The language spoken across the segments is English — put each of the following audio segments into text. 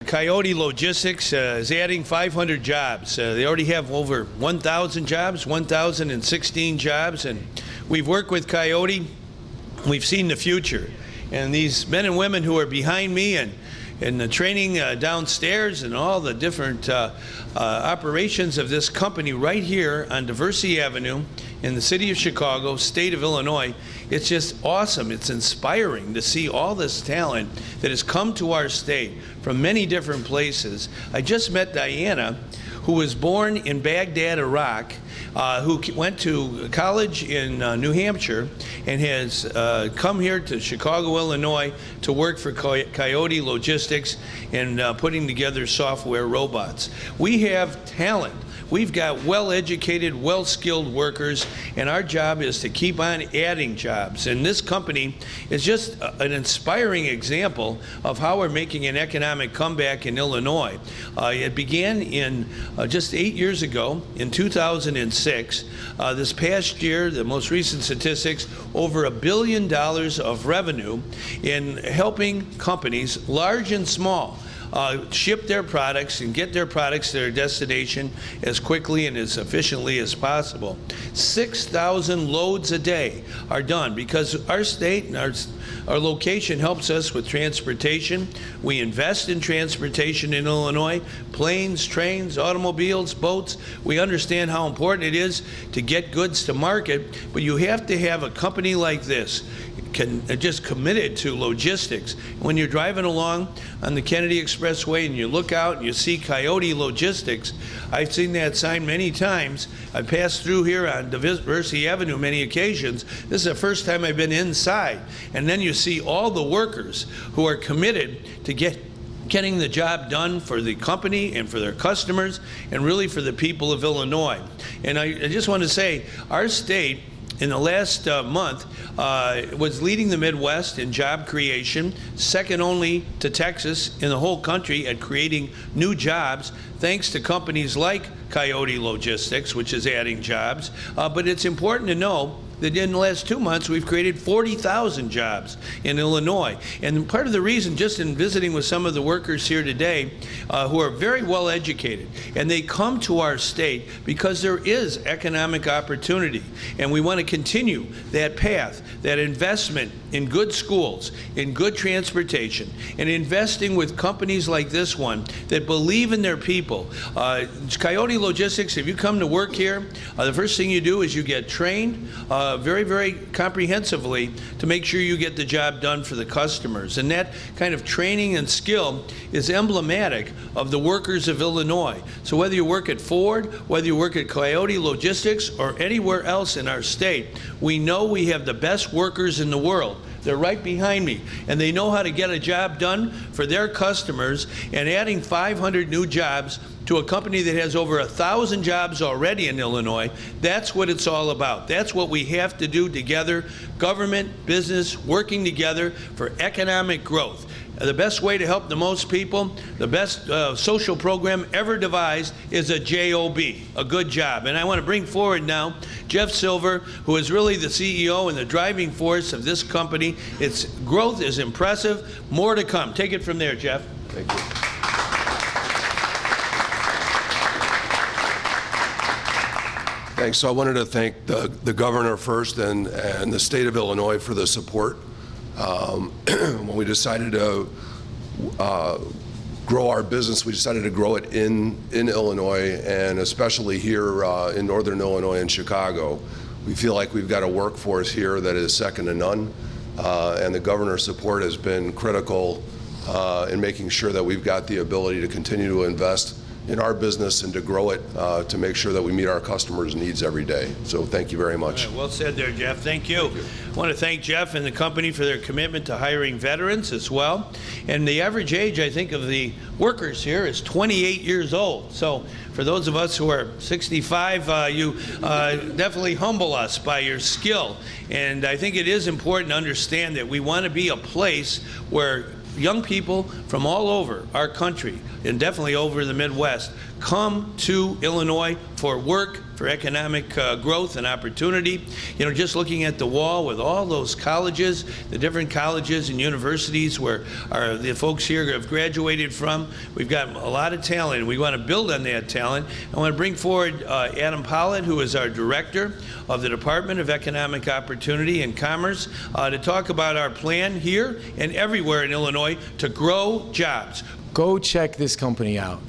Coyote Logistics is adding 500 jobs. They already have over 1,000 jobs, 1,016 jobs, and we've worked with Coyote. We've seen the future. And these men and women who are behind me and the training downstairs and all the different operations of this company right here on Diversity Avenue in the city of Chicago, state of Illinois, it's just awesome. It's inspiring to see all this talent that has come to our state from many different places. I just met Diana, who was born in Baghdad, Iraq, who went to college in New Hampshire and has come here to Chicago, Illinois to work for Coyote Logistics and putting together software robots. We have talent. We've got well-educated, well-skilled workers, and our job is to keep on adding jobs. And this company is just an inspiring example of how we're making an economic comeback in Illinois. It began in just 8 years ago, in 2006. This past year, the most recent statistics, over $1 billion of revenue in helping companies, large and small, ship their products and get their products to their destination as quickly and as efficiently as possible. 6,000 loads a day are done because our state and our location helps us with transportation. We invest in transportation in Illinois, planes, trains, automobiles, boats. We understand how important it is to get goods to market, but you have to have a company like this just committed to logistics. When you're driving along on the Kennedy Expressway and you look out and you see Coyote Logistics, I've seen that sign many times. I've passed through here on Diversity Avenue many occasions. This is the first time I've been inside. And then you see all the workers who are committed to getting the job done for the company and for their customers and really for the people of Illinois. And I just want to say, our state in the last month was leading the Midwest in job creation, second only to Texas in the whole country at creating new jobs, thanks to companies like Coyote Logistics, which is adding jobs. But it's important to know that in the last 2 months, we've created 40,000 jobs in Illinois. And part of the reason, just in visiting with some of the workers here today, who are very well educated, and they come to our state because there is economic opportunity. And we want to continue that path, that investment in good schools, in good transportation, and investing with companies like this one that believe in their people. Coyote Logistics, if you come to work here, the first thing you do is you get trained very, very comprehensively to make sure you get the job done for the customers. And that kind of training and skill is emblematic of the workers of Illinois. So whether you work at Ford, whether you work at Coyote Logistics, or anywhere else in our state, we know we have the best workers in the world. They're right behind me, and they know how to get a job done for their customers. And adding 500 new jobs to a company that has over 1,000 jobs already in Illinois, that's what it's all about. That's what we have to do together, government, business, working together for economic growth. The best way to help the most people, the best social program ever devised is a JOB, a good job. And I want to bring forward now Jeff Silver, who is really the CEO and the driving force of this company. Its growth is impressive. More to come. Take it from there, Jeff. Thank you. Thanks. So I wanted to thank the governor first and the state of Illinois for the support. When we decided to grow our business, we decided to grow it in Illinois, and especially here in Northern Illinois and Chicago. We feel like we've got a workforce here that is second to none, and the governor's support has been critical in making sure that we've got the ability to continue to invest in our business and to grow it to make sure that we meet our customers' needs every day. So thank you very much. Well said there, Jeff. Thank you. I want to thank Jeff and the company for their commitment to hiring veterans as well. And the average age, I think, of the workers here is 28 years old. So for those of us who are 65, you definitely humble us by your skill. And I think it is important to understand that we want to be a place where young people from all over our country, and definitely over the Midwest, come to Illinois for work, for economic growth and opportunity. You know, just looking at the wall with all those colleges, the different colleges and universities where the folks here have graduated from, we've got a lot of talent. We want to build on that talent. I want to bring forward Adam Pollitt, who is our director of the Department of Economic Opportunity and Commerce, to talk about our plan here and everywhere in Illinois to grow jobs. Go check this company out,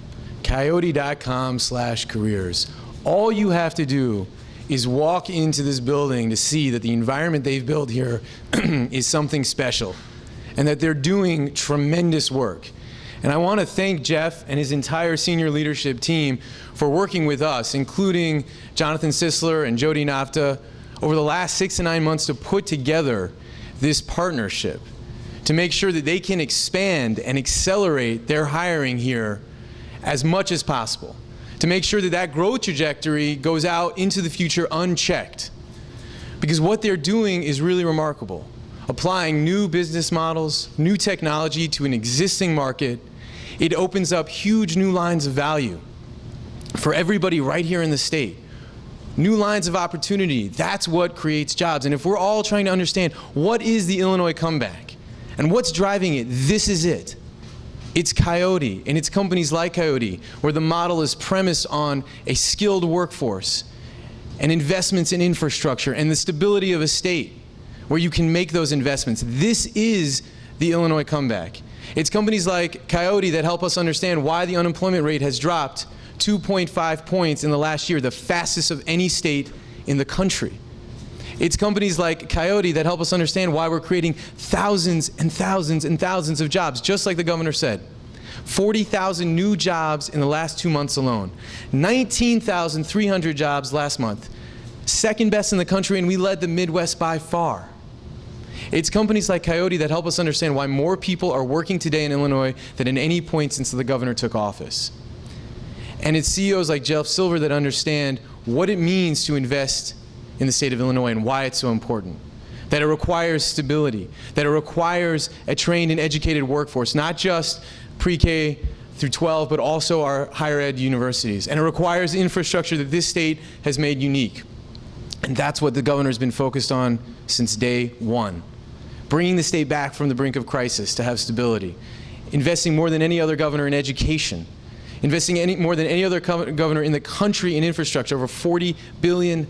coyote.com/careers. All you have to do is walk into this building to see that the environment they've built here is something special and that they're doing tremendous work. And I want to thank Jeff and his entire senior leadership team for working with us, including Jonathan Sisler and Jody Nafta, over the last 6 to 9 months to put together this partnership to make sure that they can expand and accelerate their hiring here as much as possible, to make sure that that growth trajectory goes out into the future unchecked. Because what they're doing is really remarkable. Applying new business models, new technology to an existing market, it opens up huge new lines of value for everybody right here in the state. New lines of opportunity, that's what creates jobs. And if we're all trying to understand what is the Illinois comeback and what's driving it, this is it. It's Coyote, and it's companies like Coyote, where the model is premised on a skilled workforce and investments in infrastructure and the stability of a state where you can make those investments. This is the Illinois comeback. It's companies like Coyote that help us understand why the unemployment rate has dropped 2.5 points in the last year, the fastest of any state in the country. It's companies like Coyote that help us understand why we're creating thousands and thousands and thousands of jobs, just like the governor said. 40,000 new jobs in the last 2 months alone. 19,300 jobs last month. Second best in the country, and we led the Midwest by far. It's companies like Coyote that help us understand why more people are working today in Illinois than at any point since the governor took office. And it's CEOs like Jeff Silver that understand what it means to invest in the state of Illinois and why it's so important. That it requires stability, that it requires a trained and educated workforce, not just pre-K through 12, but also our higher ed universities. And it requires infrastructure that this state has made unique. And that's what the governor's been focused on since day one. Bringing the state back from the brink of crisis to have stability. Investing more than any other governor in education. Investing more than any other governor in the country in infrastructure, over $40 billion.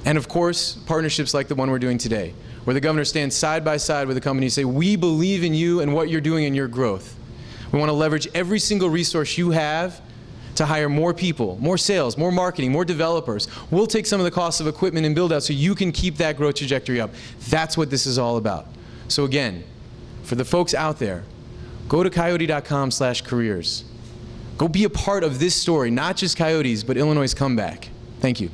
And of course, partnerships like the one we're doing today, where the governor stands side by side with the company and say, we believe in you and what you're doing and your growth. We want to leverage every single resource you have to hire more people, more sales, more marketing, more developers. We'll take some of the costs of equipment and build out so you can keep that growth trajectory up. That's what this is all about. So again, for the folks out there, go to coyote.com/careers. Go be a part of this story, not just Coyote's, but Illinois' comeback. Thank you.